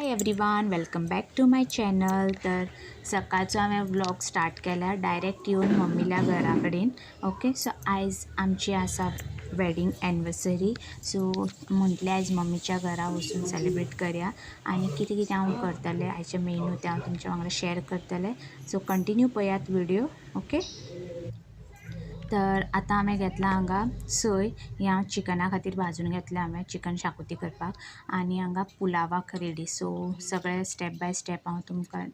High everyone, welcome back to my channel. तर सकाळचो हांवें व्लॉग स्टार्ट केला डायरेक्ट येवन मम्मील्या घरा कडेन. ओके, सो आयज आमची आसा वेडिंग एनिवर्सरी. सो म्हटलें आयज मम्मीच्या घरा वचून सेलिब्रेट करया आनी कितें कितें हांव करतलें आयचे मेनू तें हांव तुमच्या वांगडा शेअर करतलें. सो कंटिन्यू पळयात व्हिडिओ. ओके, तर आतां हांवें घेतला हांगा सोय. हें हांव चिकना खातीर भाजून घेतलें हांवें चिकन शाकोती करपाक. आनी हांगा पुलावाक रेडी. सो सगळें स्टेप बाय स्टेप हांव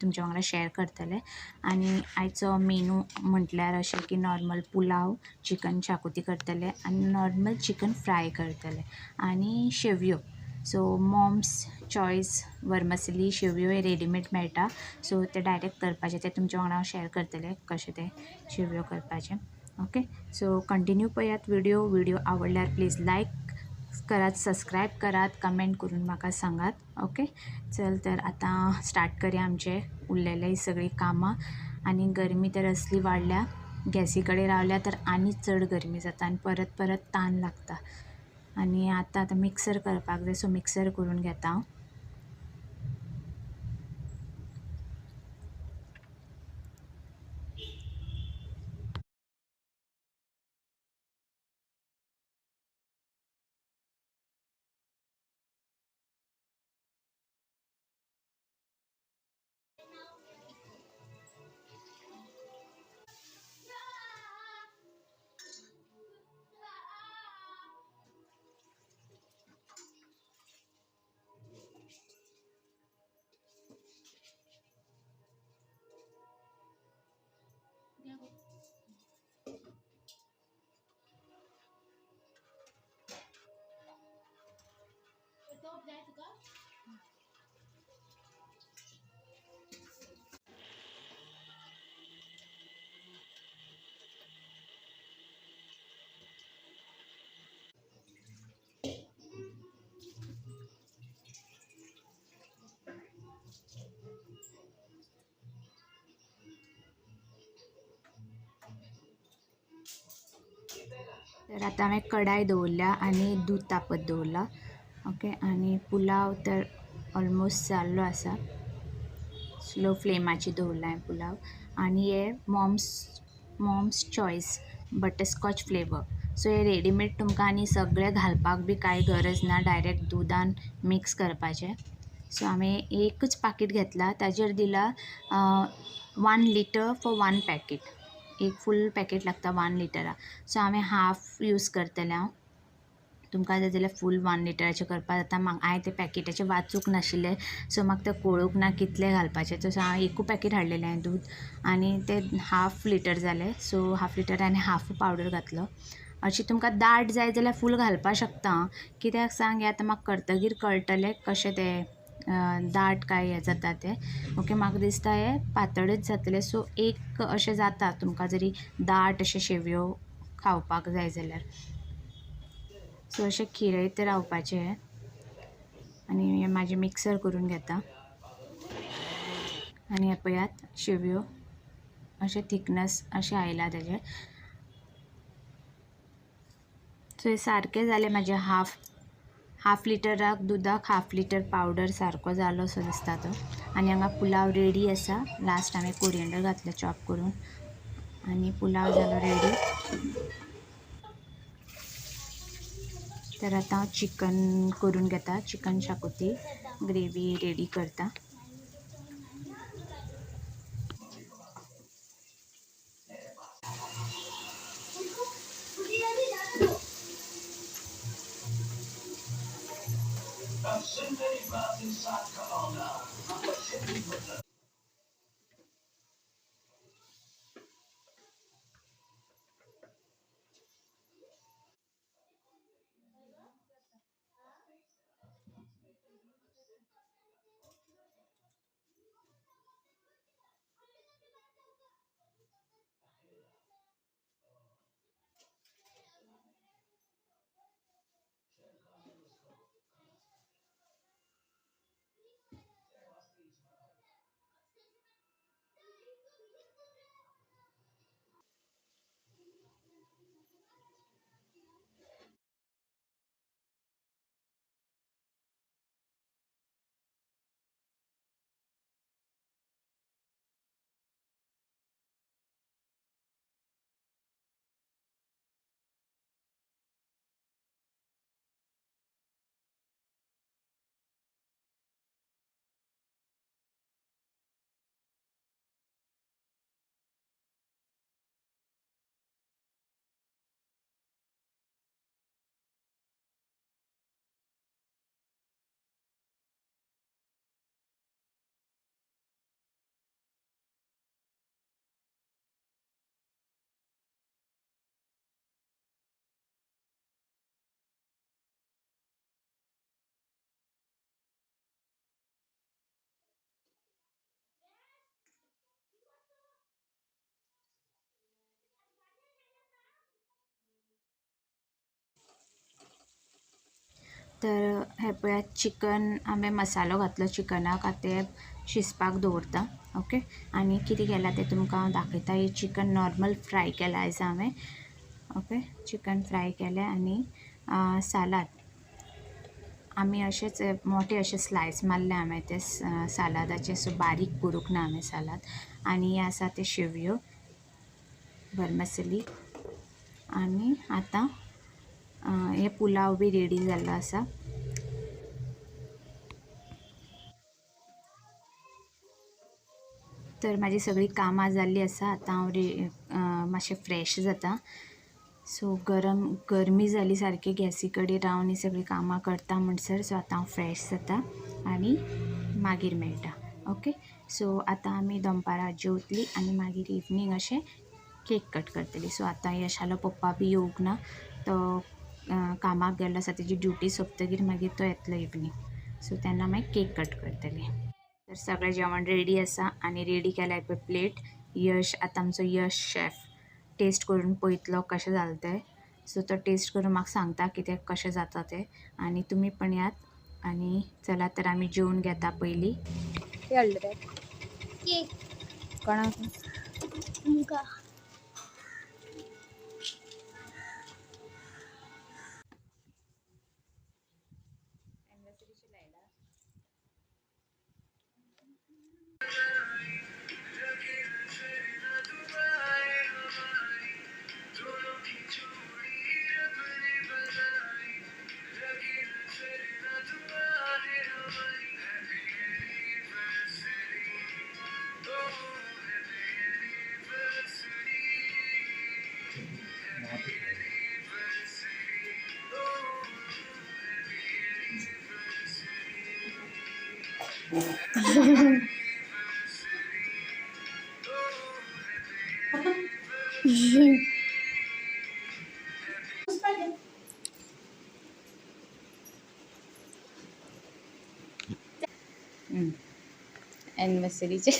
तुमच्या वांगडा शेअर करतलें. आनी आयचो मेनू म्हटल्यार अशें की नॉर्मल पुलाव, चिकन शाकोती करतलें आनी नॉर्मल चिकन फ्राय करतलें आनी शेवयो. सो मॉम्स चॉयस वर्मसिली शेवयो हे रेडीमेड मेळटा. सो ते डायरेक्ट करपाचें तें तुमच्या वांगडा हांव शेअर करतलें कशें तें शेवयो करपाचें. ओके, सो कंटिन्यू पळयात व्हिडिओ आवडल्यार प्लीज लाईक करात, सबस्क्राईब करात, कमेंट करून म्हाका सांगात. ओके, चल तर आतां स्टार्ट करया आमचे उरलेली सगळीं कामां. आनी गरमी तर असली वाडल्या, गॅसी कडेन रावल्या तर आनी चड गरमी जाता आनी परत परत तान लागता. आनी आतां मिक्सर करपाक जाय, सो मिक्सर करून घेता हांव. तर आतां हांवें कढाय दवरल्या आनी दूद तापत दवरला. ओके, आनी पुलाव तर ऑलमोस्ट जाल्लो आसा. स्लो फ्लेमाचेर दवरला हांवें पुलाव. आनी हे mom's choice butterscotch flavour. So हे रेडीमेड तुमकां आनी सगळें घालपाक बी कांय गरज ना, डायरेक्ट दुदान मिक्स करपाचें. सो हांवें एकच पाकीट घेतला, ताजेर दिला 1 लिटर फॉर 1 पॅकेट. एक फूल पॅकेट लागता 1 लिटरा. सो हांवें हाफ यूज करतलें हांव. तुमकां जाय जाल्यार फूल 1 लिटराचें करपा जाता. हांवें तें पॅकेटाचें वाचूंक नाशिल्लें, सो म्हाका तें कळूंक ना कितलें घालपाचें. सो हांवें एकू पॅकेट हाडलेलें हांवें दूद आनी तें हाफ लिटर जालें. सो हाफ लिटर आनी हाफ पावडर घातलो. अशी तुमकां दाट जाय जाल्यार फूल घालपाक शकता. कित्याक सांग, हें आतां म्हाका करतगीर कळटलें कशें तें दाट काय हें जाता तें. ओके, म्हाका दिसता हें पातळच जातलें. सो एक अशें जाता तुमकां जरी दाट अशें शेवयो खावपाक जाय जाल्यार. सो अशें खिरयत रावपाचें. आनी हें म्हाजें मिक्सर करून घेता. आनी हे पळयात शेवयो अशें थिकनस अशें आयला तेजें. सो हे सारकें जालें म्हाजें हाफ लिटराक दुदाक हाफ लिटर पावडर सारको जालो असो दिसता तो. आनी हांगा पुलाव रेडी आसा. लास्ट हांवें कोरिएंडर घातलें चॉप करून आनी पुलाव जालो रेडी. तर आतां हांव चिकन करून घेता, चिकन शाकोती ग्रेवी रेडी करता. तर हे पळय चिकन हांवें मसालो घातलो चिकनाक, आतां तें शिजपाक दवरता. ओके, आनी कितें केलां तें तुमकां हांव दाखयतां. हे चिकन नॉर्मल फ्राय केलां आयज हांवें. ओके, चिकन फ्राय केलें आनी सालाद आमी अशेंच मोठे अशे स्लायस मारले हांवें ते सालादाचे, सो बारीक करूंक ना हांवें सालाद. आनी हे आसा ते शेवयो भरमसाली. आनी आतां हे पुलाव बी रेडी जाल्लो आसा. तर म्हाजी सगळीं कामां जाल्लीं आसा. आतां हांव मातशें फ्रेश जाता. सो गरमी जाली सारकी गॅसी कडेन रावन ही सगळीं कामां करता म्हणसर. सो आतां हांव फ्रेश जाता आनी मागीर मेळटा. ओके, सो आतां आमी दनपारां जेवतलीं आनी मागीर इवनींग अशें केक कट करतलीं. सो आतां यशालो पप्पा बी येवंक ना, तो कामाक गेल्लो आसा. तेजी ड्युटी सोंपतकीर मागीर तो येतलो इवनींग. सो तेन्ना मागीर केक कट करतलीं. तर सगळें जेवण रेडी आसा आनी रेडी केल्या पळय प्लेट. यश आतां आमचो यश शेफ टेस्ट करून पळयतलो कशें जालें तें. सो तो टेस्ट करून म्हाका सांगता कितें कशें जाता तें. आनी तुमी पण यात. आनी चला तर आमी जेवून घेता पयलीं. केक कोणाक? तुमकां एनिवर्सरीचे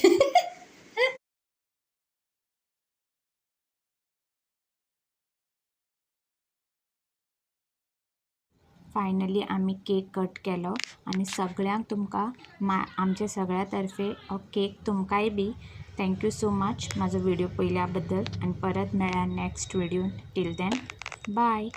फायनली आमी केक कट केलो आनी सगळ्यांक तुमकां आमचे सगळ्या तर्फे हो केक तुमकांय बी थँक्यू सो मच म्हाजो व्हिडिओ पळयल्या बद्दल. आनी परत मेळ्या नॅक्स्ट व्हिडिओन. Till then bye.